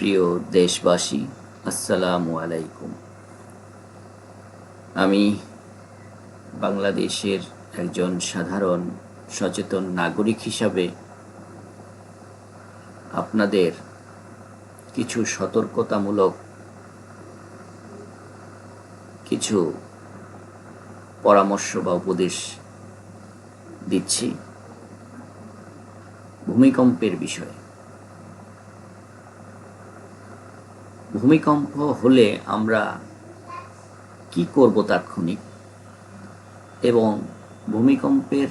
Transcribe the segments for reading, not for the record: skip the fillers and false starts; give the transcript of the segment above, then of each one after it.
প্রিয় দেশবাসী, আসসালামু আলাইকুম। আমি বাংলাদেশের একজন সাধারণ সচেতন নাগরিক হিসাবে আপনাদের কিছু সতর্কতামূলক কিছু পরামর্শ বা উপদেশ দিচ্ছি ভূমিকম্পের বিষয়ে। ভূমিকম্প হলে আমরা কি করব তাৎক্ষণিক, এবং ভূমিকম্পের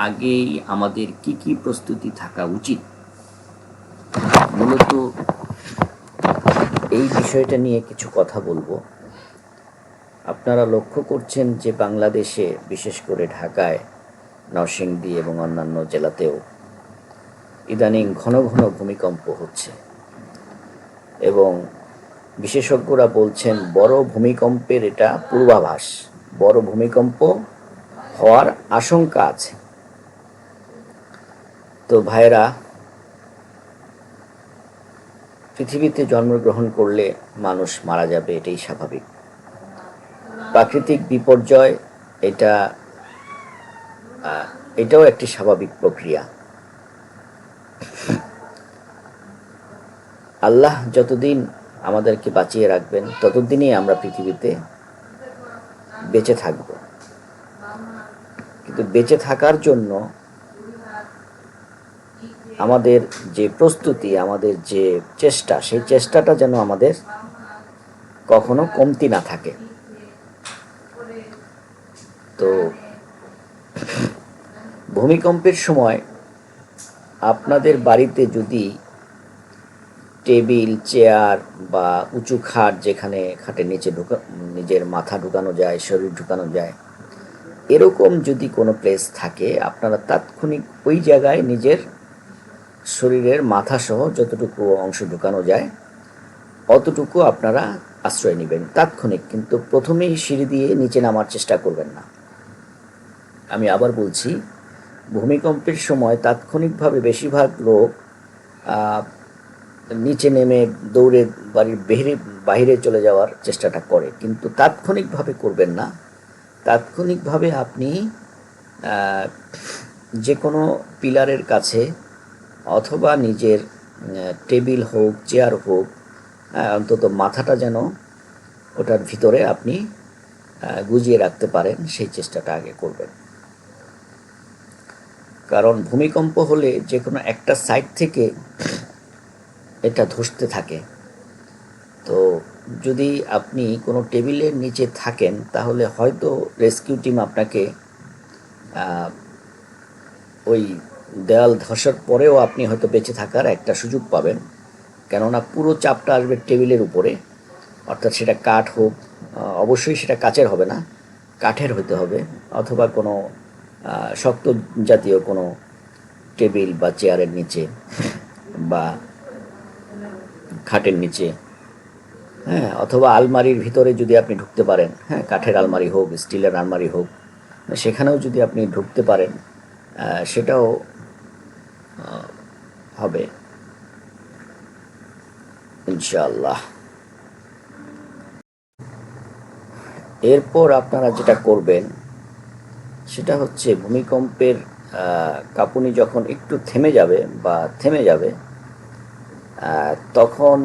আগেই আমাদের কি কি প্রস্তুতি থাকা উচিত, মূলত এই বিষয়টা নিয়ে কিছু কথা বলবো। আপনারা লক্ষ্য করছেন যে বাংলাদেশে, বিশেষ করে ঢাকায়, নরসিংদী এবং অন্যান্য জেলাতেও ইদানিং ঘন ঘন ভূমিকম্প হচ্ছে, এবং বিশেষজ্ঞরা বলছেন বড় ভূমিকম্পের এটা পূর্বাভাস, বড় ভূমিকম্প হওয়ার আশঙ্কা আছে। তো ভাইরা, পৃথিবীতে জন্মগ্রহণ করলে মানুষ মারা যাবে, এটাই স্বাভাবিক। প্রাকৃতিক বিপর্যয় এটাও একটি স্বাভাবিক প্রক্রিয়া। আল্লাহ যতদিন আমাদেরকে বাঁচিয়ে রাখবেন ততদিনই আমরা পৃথিবীতে বেঁচে থাকব। কিন্তু বেঁচে থাকার জন্য আমাদের যে প্রস্তুতি, আমাদের যে চেষ্টা, সেই চেষ্টাটা যেন আমাদের কখনো কমতি না থাকে। তো ভূমিকম্পের সময় আপনাদের বাড়িতে যদি টেবিল, চেয়ার বা উঁচু খাট, যেখানে খাটের নিচে নিজের মাথা ঢুকানো যায়, শরীর ঢুকানো যায়, এরকম যদি কোনো প্লেস থাকে, আপনারা তাৎক্ষণিক ওই জায়গায় নিজের শরীরের মাথা সহ যতটুকু অংশ ঢুকানো যায় অতটুকু আপনারা আশ্রয় নেবেন তাৎক্ষণিক। কিন্তু প্রথমেই সিঁড়ি দিয়ে নিচে নামার চেষ্টা করবেন না। আমি আবার বলছি, ভূমিকম্পের সময় তাৎক্ষণিকভাবে বেশিরভাগ লোক নিচে নেমে দৌড়ে বাড়ির বাইরে চলে যাওয়ার চেষ্টাটা করে, কিন্তু তাৎক্ষণিকভাবে করবেন না। তাৎক্ষণিকভাবে আপনি যে কোনো পিলারের কাছে অথবা নিজের টেবিল হোক, চেয়ার হোক, অন্তত মাথাটা যেন ওটার ভিতরে আপনি গুজিয়ে রাখতে পারেন, সেই চেষ্টাটা আগে করবেন। কারণ ভূমিকম্প হলে যে কোনো একটা সাইড থেকে এটা ধসতে থাকে। তো যদি আপনি কোনো টেবিলের নিচে থাকেন, তাহলে হয়তো রেস্কিউ টিম আপনাকে ওই দেয়াল ধসার পরেও আপনি হয়তো বেঁচে থাকার একটা সুযোগ পাবেন, কেননা পুরো চাপটা আসবে টেবিলের উপরে। অর্থাৎ সেটা কাঠ হোক, অবশ্যই সেটা কাচের হবে না, কাঠের হতে হবে, অথবা কোনো শক্ত জাতীয় কোনো টেবিল বা চেয়ারের নিচে বা খাটের নিচে, অথবা আলমারির ভিতরে যদি আপনি ঢুকতে পারেন, কাঠের আলমারি হোক, স্টিলের আলমারি হোক, সেখানেও যদি আপনি ঢুকতে পারেন, সেটাও হবে ইনশাআল্লাহ। এরপর আপনারা যেটা করবেন সেটা হচ্ছে, ভূমিকম্পের কাঁপুনি যখন একটু থেমে যাবে, তখন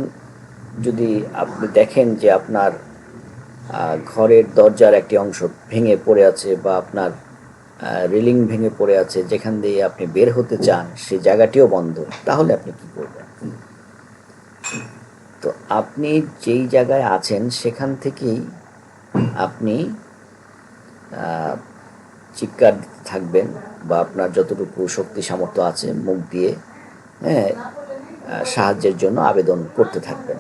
যদি আপনি দেখেন যে আপনার ঘরের দরজার একটি অংশ ভেঙে পড়ে আছে, বা আপনার রেলিং ভেঙে পড়ে আছে, যেখান দিয়ে আপনি বের হতে চান সেই জায়গাটিও বন্ধ, তাহলে আপনি কি করবেন? তো আপনি যেই জায়গায় আছেন সেখান থেকেই আপনি চিৎকার দিতে থাকবেন, বা আপনার যতটুকু শক্তি সামর্থ্য আছে মুখ দিয়ে সাহায্যের জন্য আবেদন করতে থাকবেন।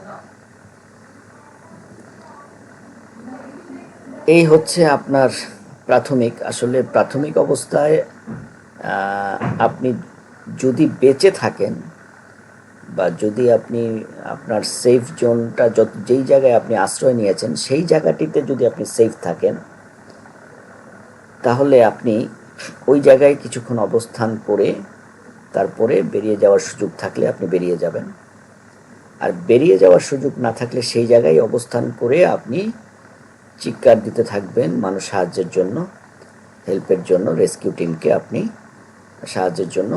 এই হচ্ছে আপনার প্রাথমিক অবস্থায় আপনি যদি বেঁচে থাকেন, বা যদি আপনি আপনার সেফ জোনটা যেই জায়গায় আপনি আশ্রয় নিয়েছেন সেই জায়গাটিতে যদি আপনি সেফ থাকেন, তাহলে আপনি ওই জায়গায় কিছুক্ষণ অবস্থান করে তারপরে বেরিয়ে যাওয়ার সুযোগ থাকলে আপনি বেরিয়ে যাবেন। আর বেরিয়ে যাওয়ার সুযোগ না থাকলে সেই জায়গায় অবস্থান করে আপনি চিৎকার দিতে থাকবেন মানুষ সাহায্যের জন্য, হেল্পের জন্য। রেস্কিউ টিমকে আপনি সাহায্যের জন্য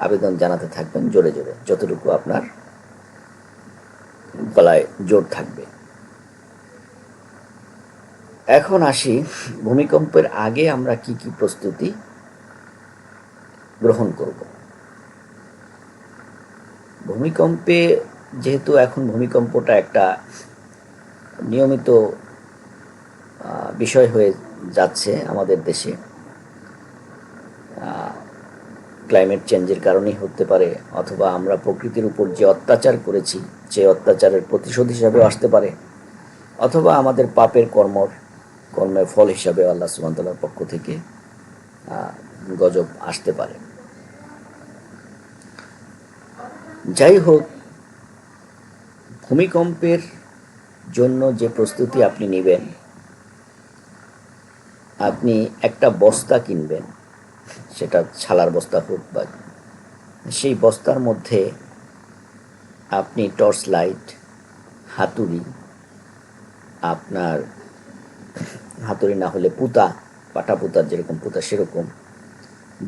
আবেদন জানাতে থাকবেন জোরে জোরে, যতটুকু আপনার গলায় জোর থাকবে। এখন আসি ভূমিকম্পের আগে আমরা কি কি প্রস্তুতি গ্রহণ করব। ভূমিকম্পে যেহেতু এখন ভূমিকম্পটা একটা নিয়মিত বিষয় হয়ে যাচ্ছে আমাদের দেশে, ক্লাইমেট চেঞ্জের কারণেই হতে পারে, অথবা আমরা প্রকৃতির উপর যে অত্যাচার করেছি সেই অত্যাচারের প্রতিশোধ হিসাবেও আসতে পারে, অথবা আমাদের পাপের কর্মের ফল হিসাবে আল্লাহ সুবহানাহু ওয়া তাআলার পক্ষ থেকে গজব আসতে পারে। যাই হোক, ভূমিকম্পের জন্য যে প্রস্তুতি আপনি নেবেন, আপনি একটা বস্তা কিনবেন, সেটা ছালার বস্তা হোক বা, সেই বস্তার মধ্যে আপনি টর্চ লাইট, হাতুড়ি, আপনার হাতুড়ি না হলে পুতা, পাটা পুতার যেরকম পুতা সেরকম,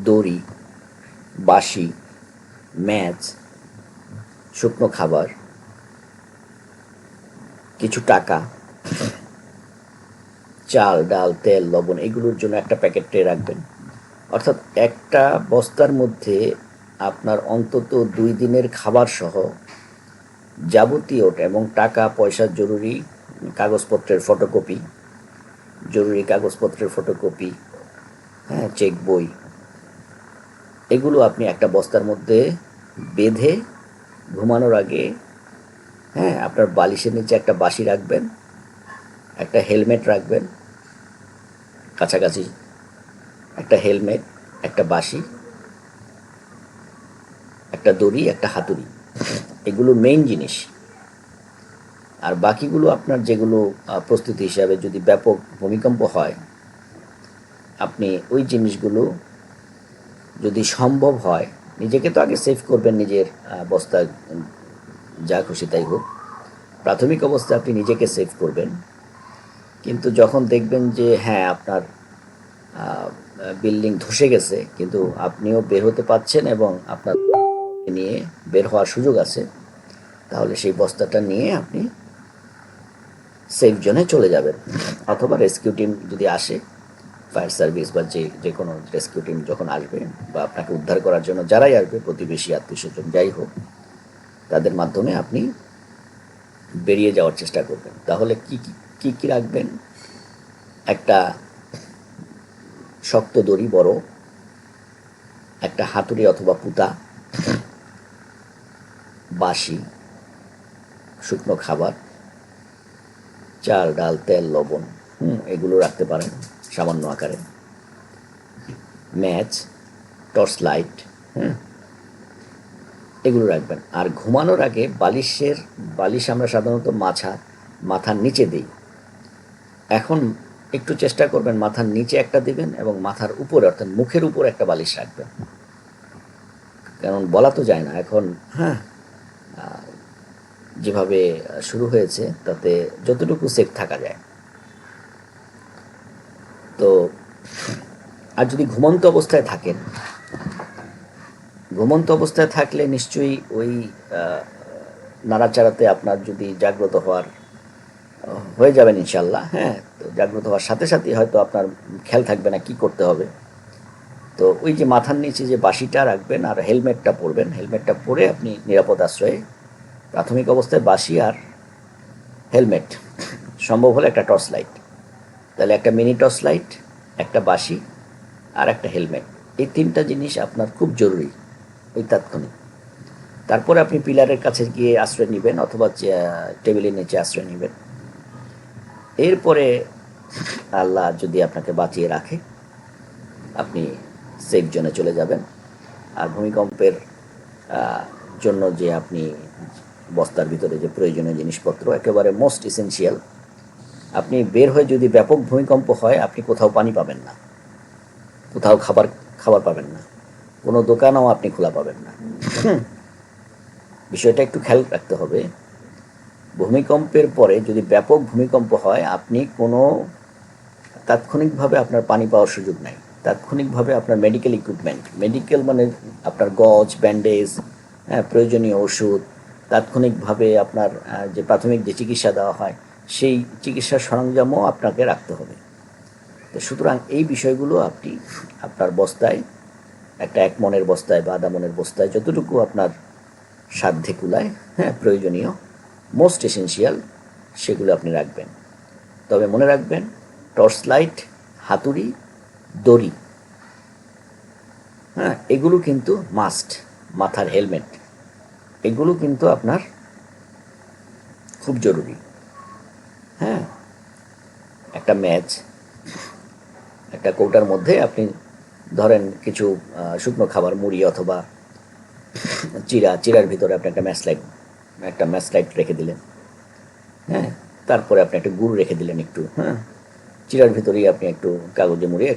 দড়ি, বাঁশি, ম্যাচ, শুকনো খাবার, কিছু টাকা, চাল, ডাল, তেল, লবণ, এগুলোর জন্য একটা প্যাকেট ট্রে রাখবেন। অর্থাৎ একটা বস্তার মধ্যে আপনার অন্তত 2 দিনের খাবার সহ যাবতীয় এবং টাকা পয়সা, জরুরি কাগজপত্রের ফটোকপি, হ্যাঁ, চেক বই, এগুলো আপনি একটা বস্তার মধ্যে বেঁধে ঘুমানোর আগে, হ্যাঁ, আপনার বালিশের নিচে একটা বাঁশি রাখবেন, একটা হেলমেট রাখবেন কাছাকাছি, একটা হেলমেট, একটা বাঁশি, একটা দড়ি, একটা হাতুড়ি, এগুলো মেইন জিনিস। আর বাকিগুলো আপনার যেগুলো প্রস্তুতি হিসাবে, যদি ব্যাপক ভূমিকম্প হয় আপনি ওই জিনিসগুলো যদি সম্ভব হয়, নিজেকে তো আগে সেভ করবেন, নিজের বস্তা যা খুশি তাই হোক, প্রাথমিক অবস্থায় আপনি নিজেকে সেভ করবেন। কিন্তু যখন দেখবেন যে হ্যাঁ, আপনার বিল্ডিং ধসে গেছে কিন্তু আপনিও বের হতে পারছেন এবং আপনার নিয়ে বের হওয়ার সুযোগ আছে, তাহলে সেই বস্তাটা নিয়ে আপনি সেফ জোনে চলে যাবেন। অথবা রেস্কিউ টিম যদি আসে, ফায়ার সার্ভিস বা যে কোনো রেস্কিউ টিম যখন আসবে বা আপনাকে উদ্ধার করার জন্য যারাই আসবে, প্রতিবেশী, আত্মীয়স্বজন যাই হোক, তাদের মাধ্যমে আপনি বেরিয়ে যাওয়ার চেষ্টা করবেন। তাহলে কি রাখবেন? একটা শক্ত দড়ি বড়, একটা হাতুড়ি অথবা পুতা, বাঁশি, শুকনো খাবার, চাল, ডাল, তেল, লবণ, এগুলো রাখতে পারেন সামান্য আকারে, ম্যাচ, টর্চ লাইট, এগুলো রাখবেন। আর ঘুমানোর আগে বালিশ আমরা সাধারণত মাথার নিচে দিই। এখন একটু চেষ্টা করবেন মাথার নিচে একটা দিবেন এবং মাথার উপরে অর্থাৎ মুখের উপর একটা বালিশ রাখবেন, কারণ বলা তো যায় না এখন, হ্যাঁ, যেভাবে শুরু হয়েছে তাতে যতটুকু সেফ থাকা যায়। তো আর যদি ঘুমন্ত অবস্থায় থাকলে নিশ্চয়ই ওই নাড়াচাড়াতে আপনার যদি জাগ্রত হয়ে যাবেন ইনশাল্লাহ। হ্যাঁ, তো জাগ্রত হওয়ার সাথে সাথেই হয়তো আপনার খেয়াল থাকবে না কি করতে হবে। তো ওই যে মাথার নিচে যে বাঁশিটা রাখবেন আর হেলমেটটা পরবেন, হেলমেটটা পরে আপনি নিরাপদ আশ্রয়ে, প্রাথমিক অবস্থায় বাঁশি আর হেলমেট, সম্ভব হলে একটা টর্চ লাইট, তাহলে একটা মিনি টর্চ লাইট, একটা বাঁশি আর একটা হেলমেট, এই 3টা জিনিস আপনার খুব জরুরি ওই তাৎক্ষণিক। তারপরে আপনি পিলারের কাছে গিয়ে আশ্রয় নেবেন অথবা টেবিলের নিচে আশ্রয় নেবেন। এরপরে আল্লাহ যদি আপনাকে বাঁচিয়ে রাখে, আপনি সেফ জোনে চলে যাবেন। আর ভূমিকম্পের জন্য যে আপনি বস্তার ভিতরে যে প্রয়োজনীয় জিনিসপত্র, একেবারে মোস্ট এসেনশিয়াল, আপনি বের হয়ে যদি ব্যাপক ভূমিকম্প হয়, আপনি কোথাও পানি পাবেন না, কোথাও খাবার পাবেন না, কোনো দোকানও আপনি খোলা পাবেন না। বিষয়টা একটু খেয়াল রাখতে হবে। ভূমিকম্পের পরে যদি ব্যাপক ভূমিকম্প হয়, আপনি কোনো তাৎক্ষণিকভাবে আপনার পানি পাওয়ার সুযোগ নাই। তাৎক্ষণিকভাবে আপনার মেডিকেল ইকুইপমেন্ট, মেডিকেল মানে আপনার গজ, ব্যান্ডেজ, হ্যাঁ, প্রয়োজনীয় ওষুধ, তাৎক্ষণিকভাবে আপনার যে প্রাথমিক যে চিকিৎসা দেওয়া হয়, সেই চিকিৎসার সরঞ্জামও আপনাকে রাখতে হবে। তো সুতরাং এই বিষয়গুলো আপনি আপনার বস্তায়, একটা 1 মনের বস্তায় বা আধা মনের বস্তায় যতটুকু আপনার সাধ্যে কুলায়, হ্যাঁ, প্রয়োজনীয়, মোস্ট এসেনশিয়াল, সেগুলো আপনি রাখবেন। তবে মনে রাখবেন, টর্চ লাইট, হাতুড়ি, দড়ি, হ্যাঁ, এগুলো কিন্তু মাস্ট। মাথার হেলমেট, এগুলো কিন্তু আপনার খুব জরুরি। হ্যাঁ, একটা ম্যাচ, একটা কৌটার মধ্যে আপনি ধরেন কিছু শুকনো খাবার, মুড়ি অথবা চিরার ভিতরে আপনি একটা ম্যাচ লাইট রেখে দিলেন। হ্যাঁ, তারপরে আপনি একটা গুড় রেখে দিলেন একটু, হ্যাঁ, চিরার ভিতরেই আপনি একটু কাগজে মুড়িয়ে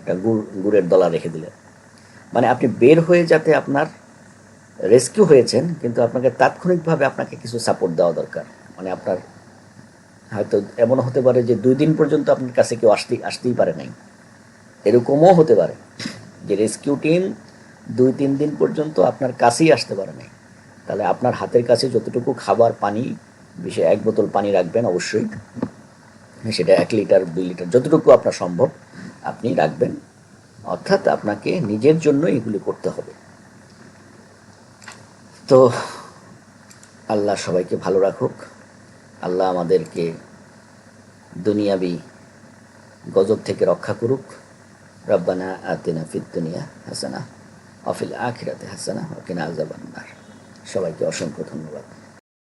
একটা গুড়ের দলা রেখে দিলেন। মানে আপনি বের হয়ে, যাতে আপনার রেস্কিউ হয়েছেন, কিন্তু আপনাকে তাৎক্ষণিকভাবে আপনাকে কিছু সাপোর্ট দেওয়া দরকার। মানে আপনার হয়তো এমনও হতে পারে যে 2 দিন পর্যন্ত আপনার কাছে কেউ আসতেই পারে নাই। এরকমও হতে পারে যে রেস্কিউ টিম 2-3 দিন পর্যন্ত আপনার কাছেই আসতে পারে নাই। তাহলে আপনার হাতের কাছে যতটুকু খাবার, পানি, বিশেষ 1 বোতল পানি রাখবেন অবশ্যই। সেটা 1 লিটার, 2 লিটার, যতটুকু আপনার সম্ভব আপনি রাখবেন। অর্থাৎ আপনাকে নিজের জন্য এগুলি করতে হবে। তো আল্লাহ সবাইকে ভালো রাখুক। আল্লাহ আমাদেরকে দুনিয়াবি গজব থেকে রক্ষা করুক। রব্বানা আতিনা ফিদ দুনিয়া হাসানা ওয়া ফিল আখিরাতি হাসানা ওয়া কিনা আযাবান নার। সবাইকে অসংখ্য ধন্যবাদ।